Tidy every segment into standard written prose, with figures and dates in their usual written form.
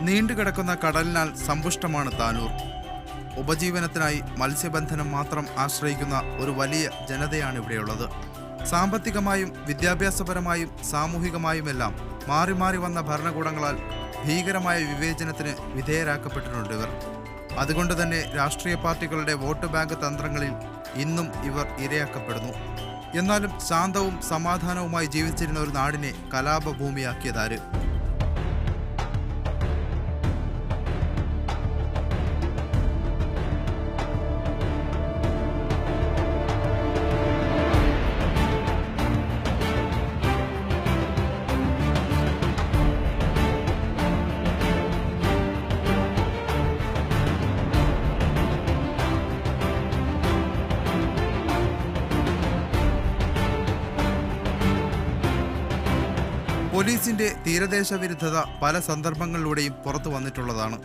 നീണ്ടുകിടക്കുന്ന കടലിനാൽ സമ്പുഷ്ടമാണ് താനൂർ. ഉപജീവനത്തിനായി മത്സ്യബന്ധനം മാത്രം ആശ്രയിക്കുന്ന ഒരു വലിയ ജനതയാണ് ഇവിടെയുള്ളത്. സാമ്പത്തികമായും വിദ്യാഭ്യാസപരമായും സാമൂഹികമായുമെല്ലാം മാറി മാറി വന്ന ഭരണകൂടങ്ങളാൽ ഭീകരമായ വിവേചനത്തിന് വിധേയരാക്കപ്പെട്ടിട്ടുണ്ട് ഇവർ. അതുകൊണ്ട് തന്നെ രാഷ്ട്രീയ പാർട്ടികളുടെ വോട്ട് ബാങ്ക് തന്ത്രങ്ങളിൽ ഇന്നും ഇവർ ഇരയാക്കപ്പെടുന്നു. എന്നാലും ശാന്തവും സമാധാനവുമായി ജീവിച്ചിരുന്ന ഒരു നാടിനെ കലാപഭൂമിയാക്കിയതാര്? പോലീസിന്റെ തീരദേശ വിരുദ്ധത പല സന്ദർഭങ്ങളിലൂടെയും പുറത്തു വന്നിട്ടുള്ളതാണ്.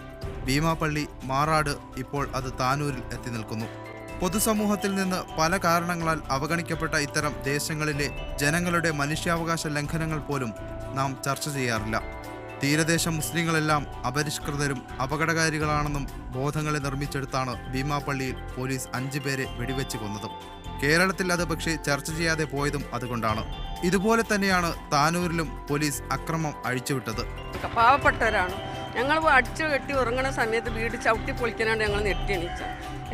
ഭീമാപള്ളി, മാറാട്, ഇപ്പോൾ അത് താനൂരിൽ എത്തി നിൽക്കുന്നു. പൊതുസമൂഹത്തിൽ നിന്ന് പല കാരണങ്ങളാൽ അവഗണിക്കപ്പെട്ട ഇത്തരം ദേശങ്ങളിലെ ജനങ്ങളുടെ മനുഷ്യാവകാശ ലംഘനങ്ങൾ പോലും നാം ചർച്ച ചെയ്യാറില്ല. തീരദേശ മുസ്ലിങ്ങളെല്ലാം അപരിഷ്കൃതരും അപകടകാരികളാണെന്നും ബോധങ്ങളെ നിർമ്മിച്ചെടുത്താണ് ഭീമാപള്ളിയിൽ പോലീസ് 5 പേരെ വെടിവെച്ച് കൊന്നതും. കേരളത്തിൽ അത് പക്ഷേ ചർച്ച ചെയ്യാതെ പോയതും അതുകൊണ്ടാണ്. ഇതുപോലെ തന്നെയാണ് താനൂരിലും പോലീസ് അക്രമം അഴിച്ചുവിട്ടത്. പാവപ്പെട്ടവരാണ് ഞങ്ങൾ. അടിച്ചു കെട്ടി ഉറങ്ങുന്ന സമയത്ത് വീട് ചവിട്ടി പൊളിക്കാനാണ് ഞങ്ങൾ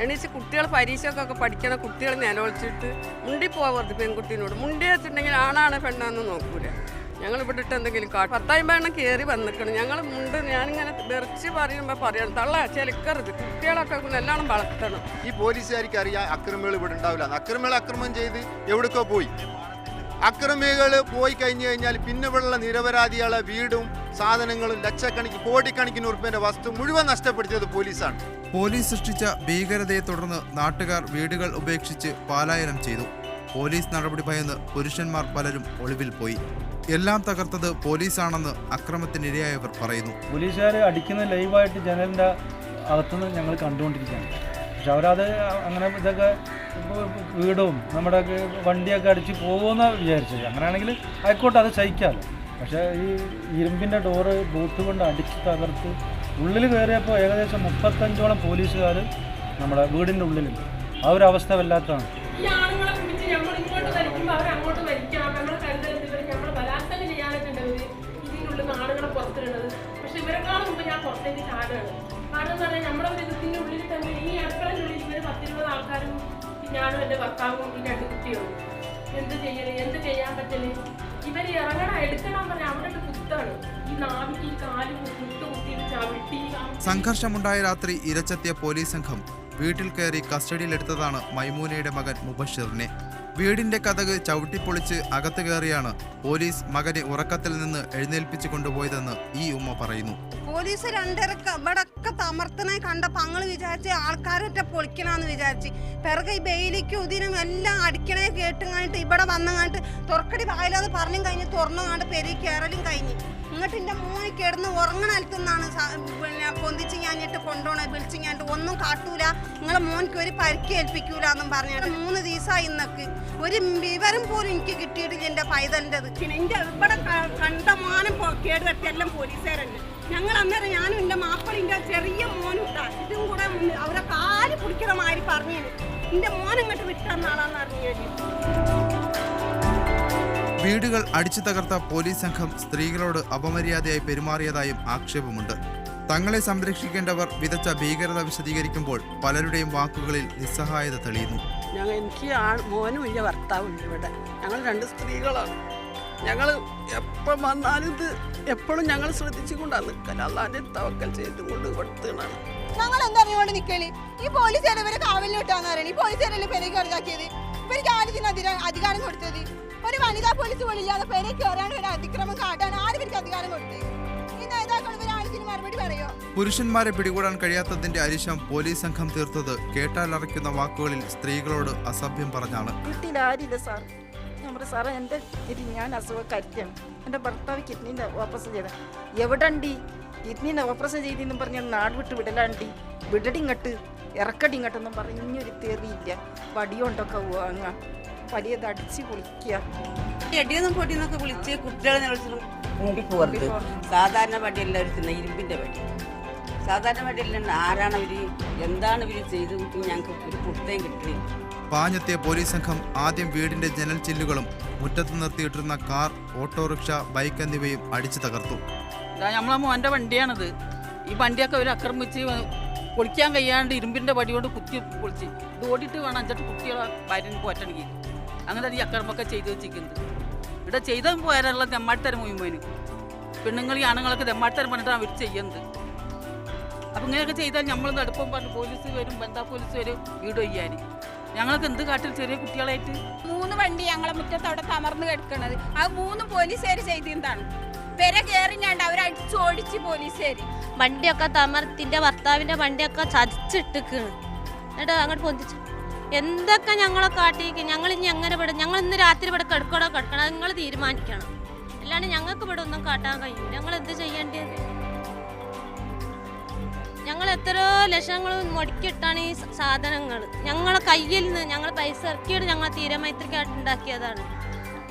എണീച്ച് കുട്ടികൾ പരീക്ഷക്കൊക്കെ പഠിക്കണ കുട്ടികൾ നിലവിളിച്ചിട്ട് മുണ്ടിപ്പോവരുത്. പെൺകുട്ടീനോട് മുണ്ടിയെത്തിട്ടുണ്ടെങ്കിൽ ആണാണ് പെണ്ണാന്ന് നോക്കൂല. ഞങ്ങൾ ഇവിടെ ഇട്ട് എന്തെങ്കിലും 10-50 കയറി വന്നിക്കണം. ഞങ്ങൾ ഞാനിങ്ങനെ വെറിച്ച് പറയുമ്പോൾ പറയണം, തള്ള ചെലുക്കരുത്, കുട്ടികളൊക്കെ നല്ലോണം വളർത്തണം. ഈ പോലീസുകാർക്ക് അറിയാം അക്രമികൾ ഇവിടെ ഉണ്ടാവില്ല. അക്രമികൾ അക്രമം ചെയ്ത് എവിടേക്കോ പോയി. അക്രമികൾ പോയി കഴിഞ്ഞു കഴിഞ്ഞാൽ പിന്നെ ഇവിടെയുള്ള നിരപരാധികളെ വീടും സാധനങ്ങളും ലക്ഷക്കണക്കിന് കോടിക്കണക്കിന് ഉറുപ്പിന്റെ വസ്തു മുഴുവൻ നഷ്ടപ്പെടുത്തിയത് പോലീസാണ്. പോലീസ് സൃഷ്ടിച്ച ഭീകരതയെ തുടർന്ന് നാട്ടുകാർ വീടുകൾ ഉപേക്ഷിച്ച് പലായനം ചെയ്തു. പോലീസ് നടപടി ഭയന്ന് പുരുഷന്മാർ പലരും ഒളിവിൽ പോയി. എല്ലാം തകർത്തത് പോലീസാണെന്ന് അക്രമത്തിനിരയായവർ പറയുന്നു. പോലീസുകാർ അടിക്കുന്ന ലൈവായിട്ട് ജനലിൻ്റെ അകത്തുനിന്ന് ഞങ്ങൾ കണ്ടുകൊണ്ടിരിക്കുകയാണ്. പക്ഷെ അവരത് അങ്ങനെ ഇതൊക്കെ വീടും നമ്മുടെ വണ്ടിയൊക്കെ അടിച്ച് പോകുമെന്ന് വിചാരിച്ചത്. അങ്ങനെയാണെങ്കിൽ ആയിക്കോട്ടെ, അത് സഹിക്കാമല്ലോ. പക്ഷേ ഈ ഇരുമ്പിൻ്റെ ഡോറ് ബൂത്ത് കൊണ്ട് അടിച്ച് തകർത്ത് ഉള്ളിൽ കയറിയപ്പോൾ ഏകദേശം 35ഓളം പോലീസുകാർ നമ്മുടെ വീടിൻ്റെ ഉള്ളിലുണ്ട്. ആ ഒരു അവസ്ഥ വല്ലാത്തതാണ്. പക്ഷെ ഇവരെക്കാളും മുമ്പ് ഞാൻ പുറത്തേക്ക് ചാടുകയാണ്. കാരണം എന്ന് പറഞ്ഞാൽ നമ്മുടെ ഇതിൻ്റെ ഉള്ളിൽ തന്നെ ഈ അടുക്കളയുടെ ഇവർ 10-20 ആൾക്കാരും ഞാനും എൻ്റെ ഭർത്താവും ഈ 2 കുട്ടികളും എന്ത് ചെയ്യാൻ പറ്റല്? ഇവർ ഇറങ്ങണം എടുക്കണം പറഞ്ഞാൽ അവിടെ കുത്താണ്. ഈ നാവിക്ക് ഈ കാല് കുത്തിയിട്ട് ചവിട്ടി. സംഘർഷമുണ്ടായ രാത്രി ഇരച്ചെത്തിയ പോലീസ് സംഘം വീട്ടിൽ കയറി കസ്റ്റഡിയിലെടുത്തതാണ് മൈമൂനയുടെ മകൻ മുബഷിറിനെ. വീടിന്റെ കതക് ചവിട്ടിപ്പൊളിച്ച് അകത്ത് കയറിയാണ് പോലീസ് മകനെ ഉറക്കത്തിൽ നിന്ന് എഴുന്നേൽപ്പിച്ചു കൊണ്ടുപോയതെന്ന് ഈ ഉമ്മ പറയുന്നു. പോലീസ് 2:30 ഇവിടൊക്കെ തമർത്തനായി കണ്ടപ്പോൾ ഞങ്ങൾ വിചാരിച്ച് ആൾക്കാരൊക്കെ പൊളിക്കണമെന്ന് വിചാരിച്ച്. പിറകെ ഈ ബെയിലിക്കും ഇതിനും എല്ലാം അടിക്കണേ കേട്ടുങ്ങായിട്ട് ഇവിടെ വന്നങ്ങാട്ട് തുറക്കടി വായിലാന്ന് പറഞ്ഞും കഴിഞ്ഞ് തുറന്നുങ്ങാണ്ട് പെരി കയറലും കഴിഞ്ഞ് ഇങ്ങോട്ട് എൻ്റെ മോനെ കിടന്ന് ഉറങ്ങണൽത്തുനിന്നാണ് പൊന്തിച്ച് ഞാനിട്ട് കൊണ്ടുപോണ വിളിച്ച് ഞാനിട്ട് ഒന്നും കാട്ടൂല, നിങ്ങളെ മോനിക്ക് ഒരു പരിക്ക് ഏൽപ്പിക്കൂല എന്നും പറഞ്ഞിട്ട് 3 ദിവസമായി ഇന്നൊക്കെ ഒരു വിവരം പോലും എനിക്ക് കിട്ടിയിട്ടില്ല എൻ്റെ പൈതലിൻ്റെത്. പിന്നെ എൻ്റെ ഇവിടെ കണ്ടമാനം കേടുവെട്ടെല്ലാം പോലീസുകാരല്ലേ. ഞങ്ങൾ അന്നേരം ഞാനും എൻ്റെ മാപ്പിളിൻ്റെ ചെറിയ മോനും ഇതും കൂടെ അവരെ കാല് പിടിക്കണ മാതിരി പറഞ്ഞു എൻ്റെ മോനിങ്ങോട്ട് വിട്ടെന്നാളാന്ന് അറിഞ്ഞു. വീടുകൾ അടിച്ചു തകർത്ത പോലീസ് സംഘം സ്ത്രീകളോട് അപമര്യാദയായി പെരുമാറിയതായും ആക്ഷേപമുണ്ട്. തങ്ങളെ സംരക്ഷിക്കേണ്ടവർ വിതച്ച ഭീകരത വിശദീകരിക്കുമ്പോൾ പലരുടെയും വാക്കുകളിൽ നിസ്സഹായത തെളിയുന്നു. എനിക്ക് മോനും ഇല്ല ഭർത്താവും ഇവിടെ. ഞങ്ങൾ 2 സ്ത്രീകളാണ്. ഞങ്ങൾ എപ്പോൾ വന്നാലും ഇത് എപ്പോഴും ഞങ്ങൾ ശ്രദ്ധിച്ചുകൊണ്ടാണ് നിൽക്കൽ. അല്ലാതെ തവക്കൽ ചെയ്തുകൊണ്ട് കൊടുത്തതാണ്. ഞങ്ങൾ എന്താ അറിയുകൊണ്ട് നിൽക്കല്? ഈ പോലീസുകാരെ ഇവരെ കാവലിട്ടാന്ന് പറയണേ. ഈ പോലീസുകാരല്ലേ പെരേക്ക് ഇറങ്ങാക്കിയത്? ഇവർക്ക് ആദ്യത്തിന് അധികാരം കൊടുത്തത്? ഒരു വനിതാ പോലീസ് പോലും ഇല്ലാതെ പെരേക്ക് കയറാൻ ഒരു അതിക്രമം കാട്ടാൻ ആരും ഇവർക്ക് അധികാരം കൊടുത്തത്? ഈ നേതാക്കൾ ഇവരാണിതിന് മറുപടി പറയോ? പുരുഷന്മാരെ പിടികൂടാൻ കഴിയാത്തതിന്റെ അരിശം പോലീസ് സംഘം തീർത്തത് കേട്ടാലറയ്ക്കുന്ന വാക്കുകളിൽ സ്ത്രീകളോട് അസഭ്യം പറഞ്ഞാണ്. സാറേ ഞാൻ അസുഖക്കാരിയാണ്. എൻ്റെ ഭർത്താവ് കിഡ്നീൻ്റെ ഓപ്പറേഷൻ ചെയ്ത എവിടെണ്ടി കിഡ്നീൻ്റെ ഓപ്പറേഷൻ ചെയ്തെന്നും പറഞ്ഞാൽ നാട് വിട്ട് വിടലാണ്ടി വിടടിങ്ങട്ട് ഇറക്കടിങ്ങട്ടെന്നും പറഞ്ഞൊരു തെറിയില്ല. വടിയോണ്ടൊക്കെ വാങ്ങാം, വലിയത് അടിച്ച് പൊളിക്കുക. എടിയൊന്നും പൊടിയെന്നൊക്കെ വിളിച്ച് കുട്ടികളെ മുണ്ടി പോകരുത്. സാധാരണ വടിയല്ല ഒരു ഇരുമ്പിൻ്റെ വടി. സാധാരണ വടിയല്ല. ആരാണ് അവർ, എന്താണ് ഇവർ ചെയ്ത് ഞങ്ങൾക്ക് ഒരു പുറത്തേയും കിട്ടുന്നില്ല. പാഞ്ഞെത്തിയ പോലീസ് സംഘം ആദ്യം വീടിന്റെ ജനൽ ചില്ലുകളും മുറ്റത്ത് നിർത്തിയിട്ടിരുന്ന കാർ, ഓട്ടോറിക്ഷ, ബൈക്ക് എന്നിവയും അടിച്ചു തകർത്തു. നമ്മളെ മോൻ്റെ വണ്ടിയാണിത്. ഈ വണ്ടിയൊക്കെ അവർ ആക്രമിച്ച് പൊളിക്കാൻ കഴിയാണ്ട് ഇരുമ്പിൻ്റെ വടി കൊണ്ട് കുത്തി പൊളിച്ച് ഇത് ഓടിയിട്ട് വേണം 5 കുട്ടികളെ ഭാര്യന് പോറ്റണമെങ്കിൽ. അങ്ങനെ ഈ അക്രമമൊക്കെ ചെയ്ത് വെച്ചിരിക്കുന്നത്. ഇവിടെ ചെയ്ത പോയാലുള്ള തെമ്മാടിത്തരം മുഴുവനും പെണ്ണുങ്ങൾ ഈ ആണുങ്ങളൊക്കെ തെമ്മാടിത്തരം പറഞ്ഞിട്ടാണ് അവർ ചെയ്യുന്നത്. അപ്പം ഇങ്ങനെയൊക്കെ ചെയ്താൽ നമ്മൾ അടുപ്പം പറഞ്ഞ് പോലീസ് വരും, ബന്ധാ പോലീസ് വരും വീട് ചെയ്യാൻ. ഞങ്ങൾക്ക് എന്ത് കാട്ടിൽ ചെറിയ കുട്ടികളായിട്ട് 3 വണ്ടി ഞങ്ങളെ മുറ്റത്ത് അവിടെ തമർന്ന് കിടക്കണത് ആ 3 പോലീസുകാർ ചെയ്തിരുന്നതാണ്. പെര കയറിഞ്ഞാണ്ട് അവരടിച്ചോടിച്ച് പോലീസുകാർ വണ്ടിയൊക്കെ തമർത്തിന്റെ ഭർത്താവിന്റെ വണ്ടിയൊക്കെ ചതിച്ചിട്ടിക്കാണ്. എന്നിട്ട് അങ്ങോട്ട് പൊന്തിച്ചു എന്തൊക്കെ ഞങ്ങളെ കാട്ടിക്ക്. ഞങ്ങൾ ഇനി എങ്ങനെ വിടും? ഞങ്ങൾ ഇന്ന് രാത്രി ഇവിടെ കിടക്കണം നിങ്ങൾ തീരുമാനിക്കണം. അല്ലാണ്ട് ഞങ്ങൾക്ക് ഇവിടെ ഒന്നും കാട്ടാൻ കഴിയും. ഞങ്ങൾ എന്ത് ചെയ്യേണ്ടത്? ഞങ്ങൾ എത്രയോ ലക്ഷങ്ങൾ മുടക്കിയിട്ടാണ് ഈ സാധനങ്ങൾ ഞങ്ങളെ കയ്യിൽ നിന്ന് ഞങ്ങൾ പൈസ ഇറക്കിയിട്ട് ഞങ്ങൾ തീരമൈത്രിക്കായിട്ട് ഉണ്ടാക്കിയതാണ്.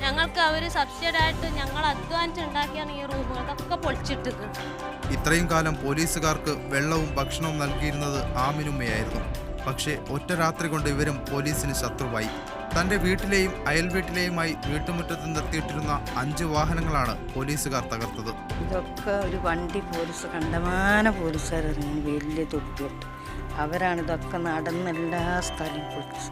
ഞങ്ങൾക്ക് അവർ സബ്സിഡായിട്ട് ഞങ്ങൾ അധ്വാനിച്ച് ഉണ്ടാക്കിയാണ് ഈ റൂമുകളൊക്കെ പൊളിച്ചിട്ടിരിക്കുന്നത്. ഇത്രയും കാലം പോലീസുകാർക്ക് വെള്ളവും ഭക്ഷണവും നൽകിയിരുന്നത് ആമിനുമ്മയായിരുന്നു. പക്ഷേ ഒറ്റ രാത്രി കൊണ്ട് ഇവരും പോലീസിന് ശത്രുവായി. തന്റെ വീട്ടിലെയും അയൽവീട്ടിലെയുമായി വീട്ടുമുറ്റത്ത് നിർത്തിയിട്ടിരുന്ന 5 വാഹനങ്ങളാണ് പോലീസുകാർ തകർത്തത്. ഇതൊക്കെ ഒരു വണ്ടി പോലീസ്, കണ്ടമാന പോലീസുകാരിറങ്ങി വലിയ തൊട്ടിട്ട് അവരാണ് ഇതൊക്കെ നടന്ന് എല്ലാ സ്ഥലവും പൊളിച്ച്.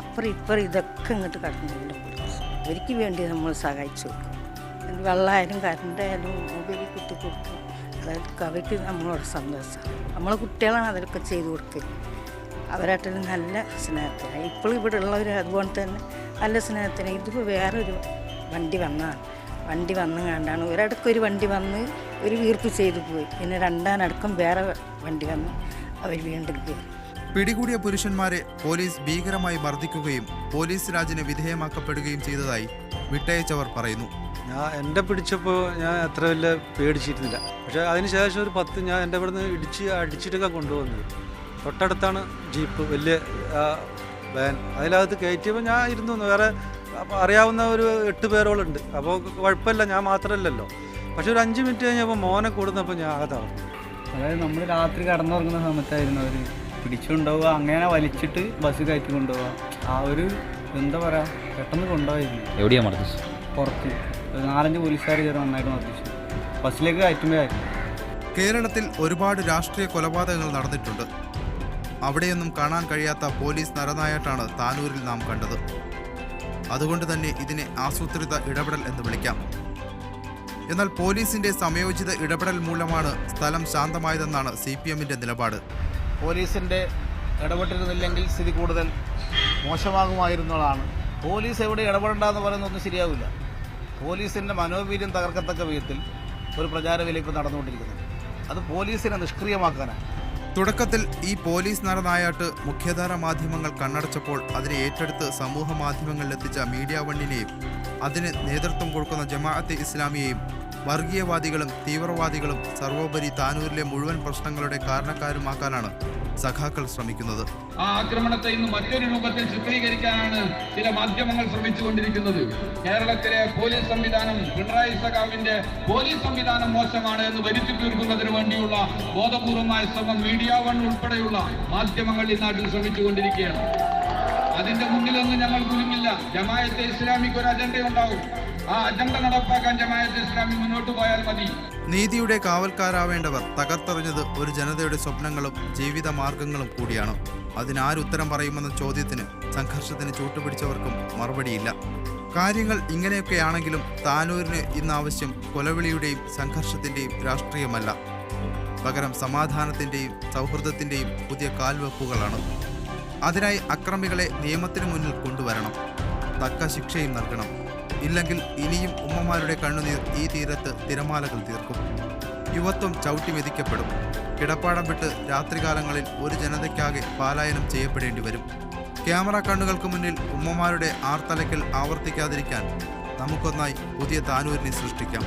അപ്പുറം ഇപ്പുറം ഇതൊക്കെ ഇങ്ങോട്ട് കടന്നില്ല പോലീസ്. അവർക്ക് വേണ്ടി നമ്മൾ സഹായിച്ചു കൊടുക്കും. വെള്ളമായാലും കറണ്ടായാലും മൊബൈലിൽ കുത്തി കൊടുക്കും. അതായത് അവർക്ക് നമ്മളോട് സന്തോഷമാണ്. നമ്മളെ കുട്ടികളാണ് അതൊക്കെ ചെയ്ത് കൊടുക്കുക. അവരായിട്ടുള്ള നല്ല സ്നേഹത്തിന് ഇപ്പോഴും ഇവിടെ ഉള്ളവർ അതുപോലെ തന്നെ നല്ല സ്നേഹത്തിന്. ഇതിപ്പോൾ വേറൊരു വണ്ടി വന്നതാണ്. വണ്ടി വന്നു കണ്ടാണ് ഒരിടക്കൊരു വണ്ടി വന്ന് ഒരു വീർപ്പ് ചെയ്തു പോയി. പിന്നെ രണ്ടാനടക്കം വേറെ വണ്ടി വന്ന് അവർ വീണ്ടും കയറി. പിടികൂടിയ പുരുഷന്മാരെ പോലീസ് ഭീകരമായി മർദ്ദിക്കുകയും പോലീസ് രാജിന് വിധേയമാക്കപ്പെടുകയും ചെയ്തതായി വിട്ടയച്ചവർ പറയുന്നു. എൻ്റെ പിടിച്ചപ്പോൾ ഞാൻ അത്ര വലിയ പേടിച്ചിരുന്നില്ല. പക്ഷേ അതിനുശേഷം ഒരു 10 ഞാൻ എൻ്റെ ഇവിടെ നിന്ന് അടിച്ചിട്ടൊക്കെ കൊണ്ടുവന്നത്. തൊട്ടടുത്താണ് ജീപ്പ്, വലിയ വാൻ. അതിനകത്ത് കയറ്റിയപ്പോൾ ഞാൻ ഇരുന്നു. വേറെ അറിയാവുന്ന ഒരു 8 പേരോളുണ്ട്. അപ്പോൾ കുഴപ്പമില്ല, ഞാൻ മാത്രമല്ലല്ലോ. പക്ഷെ ഒരു 5 മിനിറ്റ് കഴിഞ്ഞപ്പോൾ മോനെ കൂടുന്നപ്പോൾ ഞാൻ ആകത്താവും. അതായത് നമ്മൾ രാത്രി കടന്നുറങ്ങുന്ന സമയത്തായിരുന്നു അവർ പിടിച്ചുകൊണ്ടുപോവുക. അങ്ങനെ വലിച്ചിട്ട് ബസ് കയറ്റി കൊണ്ടുപോവുക. ആ ഒരു എന്താ പറയുക, പെട്ടെന്ന് കൊണ്ടുപോയിരുന്നു. എവിടെയാണ് മർദ്ദിച്ചു? പുറത്ത് 4-5 പോലീസുകാർ കയറി നന്നായിട്ട് മർദ്ദിച്ചു. ബസ്സിലേക്ക് കയറ്റുമ്പോഴായിരുന്നു. കേരളത്തിൽ ഒരുപാട് രാഷ്ട്രീയ കൊലപാതകങ്ങൾ നടന്നിട്ടുണ്ട്. അവിടെയൊന്നും കാണാൻ കഴിയാത്ത പോലീസ് നരനായാട്ടാണ് താനൂരിൽ നാം കണ്ടത്. അതുകൊണ്ട് തന്നെ ഇതിനെ ആസൂത്രിത ഇടപെടൽ എന്ന് വിളിക്കാം. എന്നാൽ പോലീസിന്റെ സമയോചിത ഇടപെടൽ മൂലമാണ് സ്ഥലം ശാന്തമായതെന്നാണ് CPMന്റെ നിലപാട്. പോലീസിൻ്റെ ഇടപെട്ടിരുന്നില്ലെങ്കിൽ സ്ഥിതി കൂടുതൽ മോശമാകുമായിരുന്നതാണ്. പോലീസ് എവിടെ ഇടപെടണ്ടെന്ന് പറയുന്നതൊന്നും ശരിയാവില്ല. പോലീസിൻ്റെ മനോവീര്യം തകർക്കത്തക്ക വിധത്തിൽ ഒരു പ്രചാരവേല ഇപ്പോൾ നടന്നുകൊണ്ടിരിക്കുന്നത്. അത് പോലീസിനെ നിഷ്ക്രിയമാക്കാനാണ്. തുടക്കത്തിൽ ഈ പോലീസ് നരനായാട്ട് മുഖ്യധാര മാധ്യമങ്ങൾ കണ്ണടച്ചപ്പോൾ അതിനെ ഏറ്റെടുത്ത് സമൂഹ മാധ്യമങ്ങളിലെത്തിച്ച മീഡിയ വണ്ണിനെയും അതിന് നേതൃത്വം കൊടുക്കുന്ന ജമാഅത്തെ ഇസ്ലാമിയെയും വർഗീയവാദികളും തീവ്രവാദികളും സർവോപരി താനൂരിലെ മുഴുവൻ പ്രശ്നങ്ങളുടെ കാരണക്കാരുമാക്കാനാണ് സഖാക്കൾ ശ്രമിക്കുന്നത്. ആ ആക്രമണത്തെ ഇന്ന് മറ്റൊരു രൂപത്തിൽ ചിത്രീകരിക്കാനാണ് ചില മാധ്യമങ്ങൾ ശ്രമിച്ചുകൊണ്ടിരിക്കുന്നത്. കേരളത്തിലെ പോലീസ് സംവിധാനം, പിണറായി സഖാവിന്റെ പോലീസ് സംവിധാനം മോശമാണ് എന്ന് വരുത്തി തീർക്കുന്നതിന് വേണ്ടിയുള്ള ബോധപൂർവമായ ശ്രമം മീഡിയ വൺ ഉൾപ്പെടെയുള്ള മാധ്യമങ്ങൾ ഈ നാട്ടിൽ ശ്രമിച്ചുകൊണ്ടിരിക്കുകയാണ്. അതിന്റെ മുന്നിലൊന്നും ഞങ്ങൾ കുലുങ്ങില്ല. ജമാഅത്തെ ഇസ്ലാമിക്ക് ഒരു അജണ്ടയുണ്ടാവും. ആ അജണ്ട നടപ്പാക്കാൻ ജമാഅത്തെ ഇസ്ലാമി മുന്നോട്ട് പോയാൽ മതി. നീതിയുടെ കാവൽക്കാരാവേണ്ടവർ തകർത്തെറിഞ്ഞത് ഒരു ജനതയുടെ സ്വപ്നങ്ങളും ജീവിത മാർഗങ്ങളും കൂടിയാണ്. അതിനാരുത്തരം പറയുമെന്ന ചോദ്യത്തിന് സംഘർഷത്തിന് ചൂട്ടുപിടിച്ചവർക്കും മറുപടിയില്ല. കാര്യങ്ങൾ ഇങ്ങനെയൊക്കെയാണെങ്കിലും താനൂരിന് ഇന്ന് ആവശ്യം കൊലവിളിയുടെയും സംഘർഷത്തിന്റെയും രാഷ്ട്രീയമല്ല, പകരം സമാധാനത്തിന്റെയും സൗഹൃദത്തിന്റെയും പുതിയ കാൽവെപ്പുകളാണ്. അതിനായി അക്രമികളെ നിയമത്തിന് മുന്നിൽ കൊണ്ടുവരണം, തക്ക ശിക്ഷയും നൽകണം. ഇല്ലെങ്കിൽ ഇനിയും ഉമ്മമാരുടെ കണ്ണുനീർ ഈ തീരത്ത് തിരമാലകൾ തീർക്കും. യുവത്വം ചവിട്ടി മെതിക്കപ്പെടും. കിടപ്പാടം വിട്ട് രാത്രികാലങ്ങളിൽ ഒരു ജനതയ്ക്കാകെ പലായനം ചെയ്യപ്പെടേണ്ടി വരും. ക്യാമറ കണ്ണുകൾക്ക് മുന്നിൽ ഉമ്മമാരുടെ ആർത്തലയ്ക്കൽ ആവർത്തിക്കാതിരിക്കാൻ നമുക്കൊന്നായി പുതിയ താനൂരിനെ സൃഷ്ടിക്കാം.